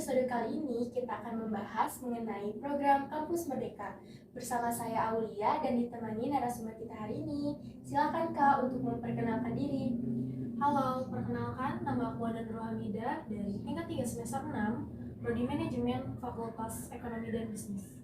episode kali ini kita akan membahas mengenai program Kampus Merdeka. Bersama saya Aulia dan ditemani narasumber kita hari ini. Silakan Kak untuk memperkenalkan diri. Halo, perkenalkan nama aku Adan Rohamida dari tingkat 3 semester 6, Prodi Manajemen Fakultas Ekonomi dan Bisnis.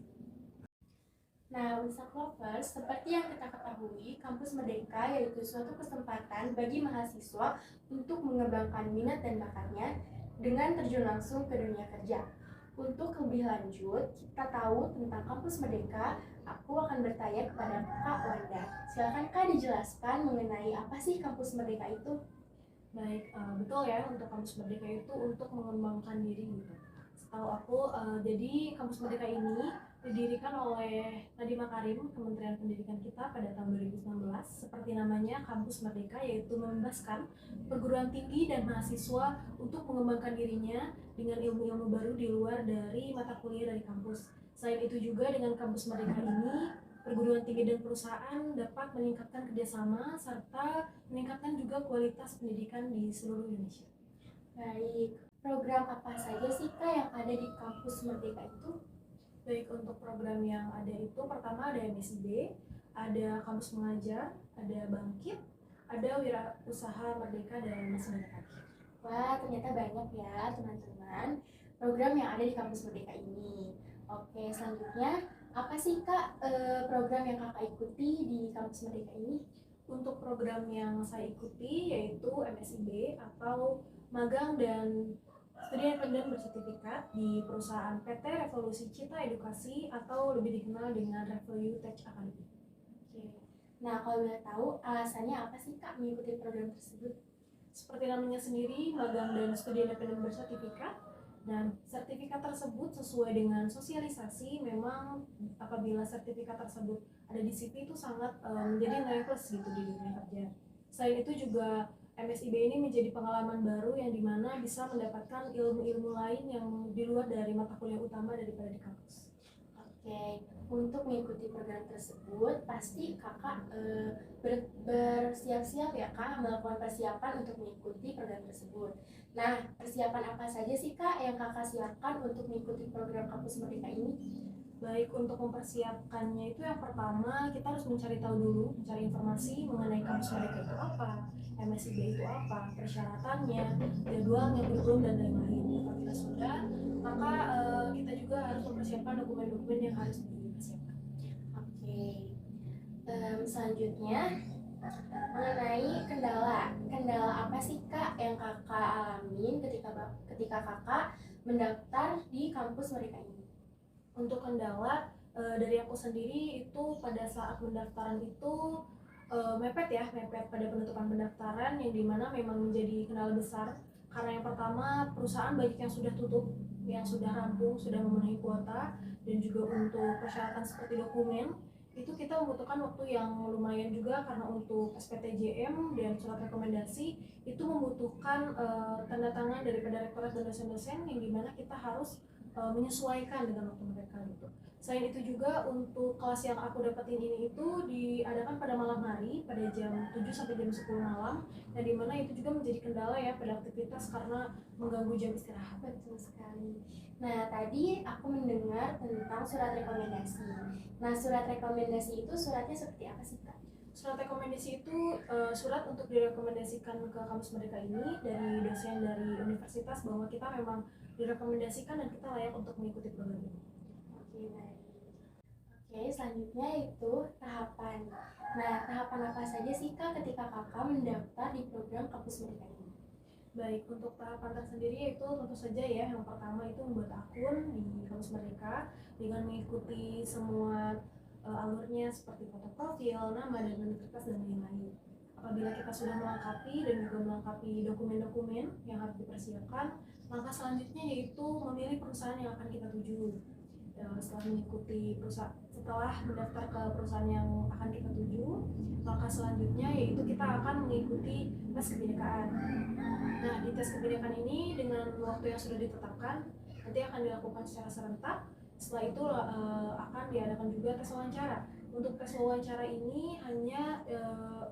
Nah, Unsak Lovers, seperti yang kita ketahui, Kampus Merdeka yaitu suatu kesempatan bagi mahasiswa untuk mengembangkan minat dan bakatnya dengan terjun langsung ke dunia kerja. Untuk lebih lanjut, kita tahu tentang Kampus Merdeka, aku akan bertanya kepada Kak Wanda. Silakan Kak dijelaskan mengenai apa sih Kampus Merdeka itu? Baik, betul ya, untuk Kampus Merdeka itu untuk mengembangkan diri gitu. Setahu aku, jadi Kampus Merdeka ini didirikan oleh Nadiem Makarim, Kementerian Pendidikan kita pada tahun 2019. Seperti namanya, Kampus Merdeka yaitu membebaskan perguruan tinggi dan mahasiswa untuk mengembangkan dirinya dengan ilmu-ilmu baru di luar dari mata kuliah dari kampus. Selain itu juga dengan Kampus Merdeka ini, perguruan tinggi dan perusahaan dapat meningkatkan kerjasama serta meningkatkan juga kualitas pendidikan di seluruh Indonesia. Baik, program apa saja sih Kak yang ada di Kampus Merdeka itu? Baik, untuk program yang ada itu pertama ada MSIB, ada Kampus Mengajar, ada Bangkit, ada Wirausaha Merdeka, dan masih banyak lagi. Wah, ternyata banyak ya teman-teman program yang ada di Kampus Merdeka ini. Oke, selanjutnya apa sih Kak program yang Kakak ikuti di Kampus Merdeka ini? Untuk program yang saya ikuti yaitu MSIB atau Magang dan Studi Independen Bersertifikat di perusahaan PT Revolusi Cita Edukasi atau lebih dikenal dengan Revolu Tech Academy. Oke. Nah, kalau boleh tahu alasannya apa sih Kak mengikuti program tersebut? Seperti namanya sendiri, Magang dan Studi Independen Bersertifikat, dan sertifikat tersebut sesuai dengan sosialisasi. Memang apabila sertifikat tersebut ada di CV itu sangat menjadi nilai plus gitu di dunia kerja. Selain itu juga MSIB ini menjadi pengalaman baru yang dimana bisa mendapatkan ilmu-ilmu lain yang di luar dari mata kuliah utama daripada di kampus. Oke, untuk mengikuti program tersebut pasti Kakak bersiap-siap ya Kak, melakukan persiapan untuk mengikuti program tersebut. Nah, persiapan apa saja sih Kak yang Kakak siapkan untuk mengikuti program Kampus Merdeka ini? Baik, untuk mempersiapkannya itu yang pertama kita harus mencari tahu dulu, mencari informasi mengenai Kampus Merdeka itu apa, MSIB itu apa, persyaratannya, jadwalnya, kurikulum, dan lain-lain. Apabila sudah, maka kita juga harus mempersiapkan dokumen-dokumen yang harus dipersiapkan. Oke, selanjutnya mengenai kendala apa sih Kak yang Kakak alamin ketika Kakak mendaftar di Kampus Merdeka ini? Untuk kendala dari aku sendiri itu pada saat pendaftaran itu mepet pada penutupan pendaftaran, yang dimana memang menjadi kendala besar karena yang pertama perusahaan banyak yang sudah tutup, yang sudah rampung, sudah memenuhi kuota, dan juga untuk persyaratan seperti dokumen itu kita membutuhkan waktu yang lumayan juga, karena untuk SPTJM dan surat rekomendasi itu membutuhkan tanda tangan daripada rektorat dan dosen-dosen, yang dimana kita harus menyesuaikan dengan waktu mereka gitu. Selain itu juga untuk kelas yang aku dapetin ini itu diadakan pada malam hari pada jam 7 sampai jam 10 malam, dan dimana itu juga menjadi kendala ya pada aktivitas karena mengganggu jam istirahat. Betul sekali. Nah, tadi aku mendengar tentang surat rekomendasi. Nah, surat rekomendasi itu suratnya seperti apa sih Kak? Surat rekomendasi itu surat untuk direkomendasikan ke Kampus Merdeka ini dari dosen dari universitas bahwa kita memang direkomendasikan dan kita layak untuk mengikuti program ini. Oke, baik. Oke, selanjutnya itu tahapan. Nah, tahapan apa saja sih Kak ketika Kakak mendaftar di program Kampus Merdeka ini? Baik, untuk tahapan tersendiri itu tentu saja ya, yang pertama itu membuat akun di Kampus Merdeka dengan mengikuti semua alurnya seperti foto profil, nama, dan universitas, dan lain-lain. Apabila kita sudah melengkapi dan juga melengkapi dokumen-dokumen yang harus dipersiapkan, langkah selanjutnya yaitu memilih perusahaan yang akan kita tuju. Setelah mendaftar ke perusahaan yang akan kita tuju, langkah selanjutnya yaitu kita akan mengikuti tes kebinekaan. Nah, di tes kebinekaan ini dengan waktu yang sudah ditetapkan nanti akan dilakukan secara serentak. Setelah itu akan diadakan juga tes wawancara. Untuk tes wawancara ini hanya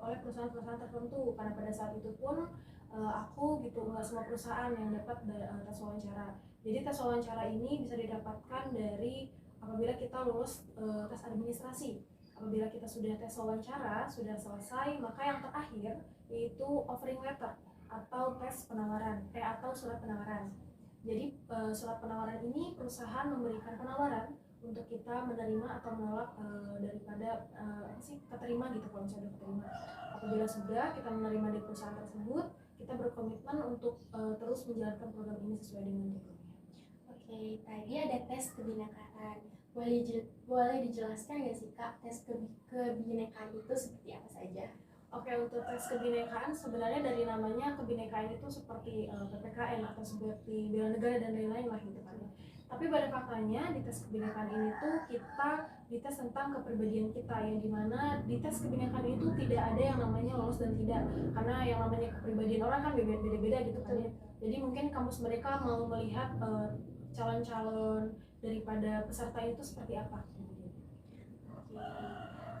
oleh perusahaan-perusahaan tertentu, karena pada saat itu pun aku gitu nggak semua perusahaan yang dapat tes wawancara. Jadi tes wawancara ini bisa didapatkan dari apabila kita lulus tes administrasi. Apabila kita sudah tes wawancara, sudah selesai, maka yang terakhir yaitu offering letter atau tes penawaran, atau surat penawaran. Jadi surat penawaran ini perusahaan memberikan penawaran untuk kita menerima atau menolak daripada keterima gitu kalau misalnya keterima. Apabila sudah kita menerima di perusahaan tersebut, kita berkomitmen untuk terus menjalankan program ini sesuai dengan jadwalnya. Oke, tadi ada tes kebinekaan. Boleh dijelaskan nggak sih Kak, tes kebinekaan itu seperti apa saja? Oke, untuk tes kebinekaan sebenarnya dari namanya kebinekaan itu seperti PPKN atau seperti bela negara dan lain-lain lah gitu kan. Tapi pada faktanya di tes kebinekaan ini tuh kita dites tentang kepribadian kita, yang dimana di tes kebinekaan itu tidak ada yang namanya lolos dan tidak, karena yang namanya kepribadian orang kan beda-beda gitu kan ya. Jadi mungkin kampus mereka mau melihat calon-calon daripada peserta itu seperti apa.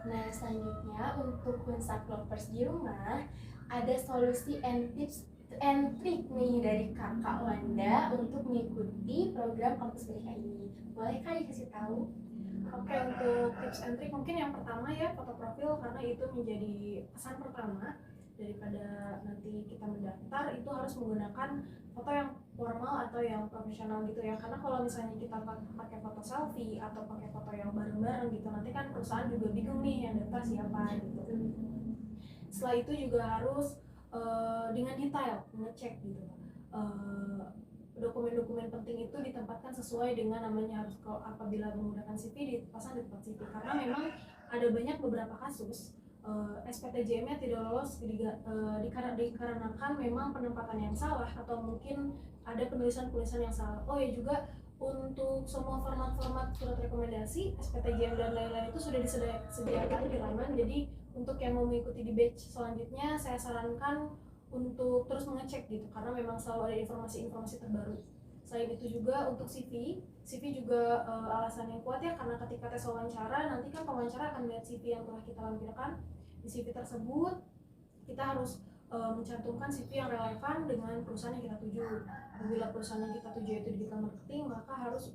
Nah, selanjutnya untuk Unsak Lovers di rumah, ada solusi and tips and trick nih dari Kakak Wanda untuk mengikuti program Kampus Merdeka ini. Boleh Kak dikasih tahu? Oke, untuk tips and trick mungkin yang pertama ya foto profil, karena itu menjadi pesan pertama daripada nanti kita mendaftar, itu harus menggunakan foto yang formal atau yang profesional gitu ya. Karena kalau misalnya kita pakai foto selfie atau pakai foto yang bareng-bareng gitu, nanti kan perusahaan juga bingung nih yang daftar siapa gitu. Setelah itu juga harus dengan detail ngecek gitu, dokumen-dokumen penting itu ditempatkan sesuai dengan namanya. Harus kalau apabila menggunakan CV dipasang di tempat CV, karena memang ada banyak beberapa kasus SPTJM-nya tidak lolos dikarenakan memang penempatan yang salah atau mungkin ada penulisan-penulisan yang salah. Oh ya, juga untuk semua format-format surat rekomendasi SPTJM dan lain-lain itu sudah disediakan di laman. Jadi untuk yang mau mengikuti di batch selanjutnya, saya sarankan untuk terus mengecek gitu, karena memang selalu ada informasi-informasi terbaru. Selain itu juga untuk CV juga alasan yang kuat ya, karena ketika tes wawancara nanti kan pewawancara akan melihat CV yang telah kita lampirkan. Di CV tersebut kita harus mencantumkan CV yang relevan dengan perusahaan yang kita tuju. Apabila perusahaan yang kita tuju itu digital marketing, maka harus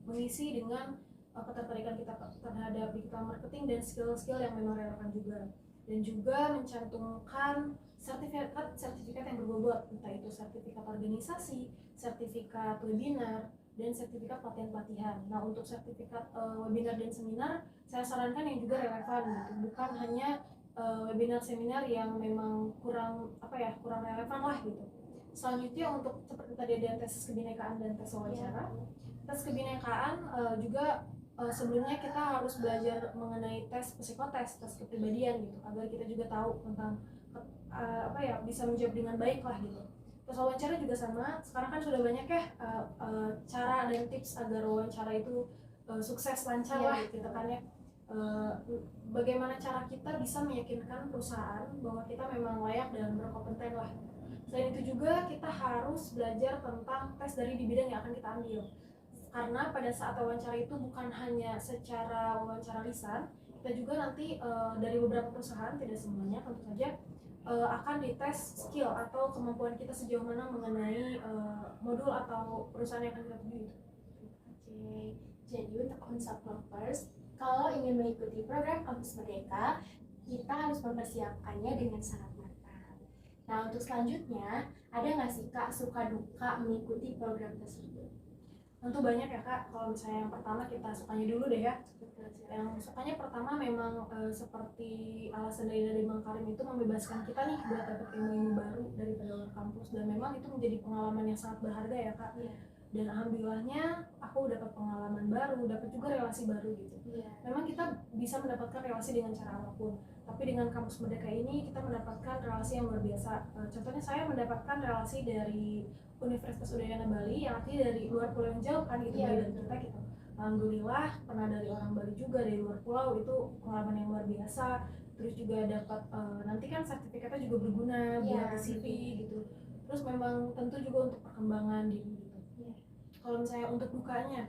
mengisi dengan ketertarikan kita terhadap digital marketing dan skill-skill yang memang relevan juga. Dan juga mencantumkan sertifikat yang berbobot, entah itu sertifikat organisasi, sertifikat webinar, dan sertifikat pelatihan-pelatihan. Nah, untuk sertifikat webinar dan seminar, saya sarankan yang juga relevan gitu, bukan hanya webinar seminar yang memang kurang relevan lah gitu. Selanjutnya untuk seperti tadi ada tes kebinekaan dan tes wawancara. Tes kebinekaan juga sebelumnya kita harus belajar mengenai tes psikotes, tes kepribadian gitu, agar kita juga tahu tentang bisa menjawab dengan baik lah gitu. Tes wawancara juga sama. Sekarang kan sudah banyak ya cara dan tips agar wawancara itu sukses lancar lah gitu kan ya. Bagaimana cara kita bisa meyakinkan perusahaan bahwa kita memang layak dan berkompeten lah. Selain itu juga kita harus belajar tentang tes dari di bidang yang akan kita ambil, karena pada saat wawancara itu bukan hanya secara wawancara lisan, kita juga nanti dari beberapa perusahaan, tidak semuanya tentu saja, akan dites skill atau kemampuan kita sejauh mana mengenai modul atau perusahaan yang akan kita tuju itu. Oke, jadi untuk Unsak Lovers, kalau ingin mengikuti program Kampus Merdeka, kita harus mempersiapkannya dengan sangat matang. Nah, untuk selanjutnya, ada nggak sih Kak suka duka mengikuti program tersebut? Tentu banyak ya Kak. Kalau misalnya yang pertama kita sukanya dulu deh ya. Yang sukanya pertama memang seperti alasan dari Bang Karim itu membebaskan kita nih buat dapat ilmu baru daripada luar kampus, dan memang itu menjadi pengalaman yang sangat berharga ya Kak. Dan alhamdulillahnya aku dapat pengalaman baru, dapat juga relasi baru gitu. Memang kita bisa mendapatkan relasi dengan cara apapun, tapi dengan Kampus Merdeka ini kita mendapatkan relasi yang luar biasa. Contohnya saya mendapatkan relasi dari Universitas Udayana Bali, yang artinya dari luar pulau yang jauh kan gitu, dari kita gitu. Alhamdulillah pernah dari orang Bali juga, dari luar pulau, itu pengalaman yang luar biasa. Terus juga dapat nanti kan sertifikatnya juga berguna buat CV gitu. Terus memang tentu juga untuk perkembangan diri gitu. Kalau misalnya untuk dukanya,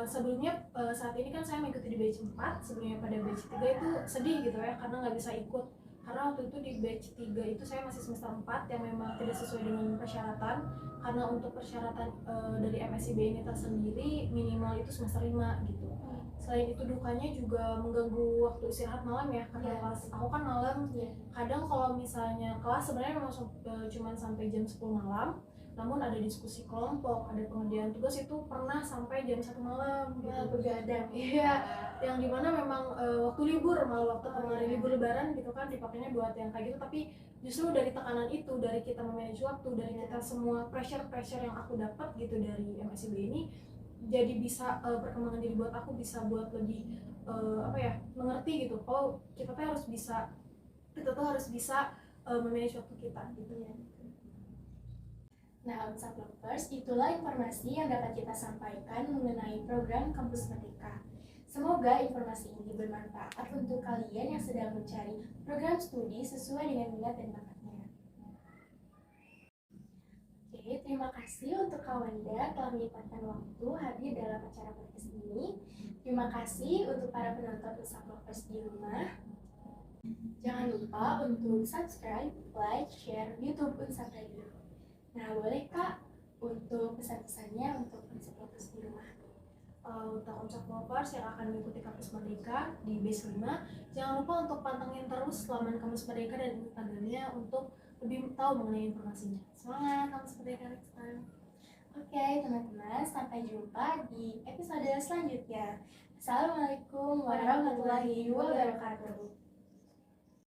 sebelumnya saat ini kan saya mengikuti di batch 4, sebelumnya pada batch 3 itu sedih gitu ya, karena nggak bisa ikut karena waktu itu di batch 3 itu saya masih semester 4 yang memang tidak sesuai dengan persyaratan, karena untuk persyaratan dari MSIB ini tersendiri minimal itu semester 5 gitu. Selain itu dukanya juga mengganggu waktu istirahat malam ya, karena kelas aku kan malam. Kadang kalau misalnya kelas sebenarnya memang cuma sampai jam 10 malam, namun ada diskusi kelompok, ada pengerjaan tugas itu pernah sampai jam 1 malam gitu. Begadang. Iya, yang dimana memang waktu libur, malah waktu kemarin libur lebaran gitu kan dipakainya buat yang kayak gitu. Tapi justru dari tekanan itu, dari kita memanage waktu, dari kita semua pressure yang aku dapat gitu dari MSIB ini, jadi bisa perkembangan diri buat aku bisa buat lebih mengerti gitu. Oh, kita tuh harus bisa memanage waktu kita gitu ya. Nah, Unsat Lovers, itulah informasi yang dapat kita sampaikan mengenai program Kampus Merdeka. Semoga informasi ini bermanfaat untuk kalian yang sedang mencari program studi sesuai dengan minat dan bakatnya. Oke, terima kasih untuk Kak Wanda telah menyempatkan waktu hadir dalam acara podcast ini. Terima kasih untuk para penonton Unsat Lovers di rumah. Jangan lupa untuk subscribe, like, share YouTube Unsat Radio. Nah, boleh Kak untuk pesan-pesannya untuk Unsat Lovers di rumah? Untuk Unsat Lovers yang akan mengikuti Kampus Merdeka di batch 5, jangan lupa untuk pantengin terus laman Kampus Merdeka dan Instagramnya untuk lebih tahu mengenai informasinya. Semangat Kampus Merdeka next time. Oke, teman-teman, sampai jumpa di episode selanjutnya. Assalamualaikum warahmatullahi wabarakatuh.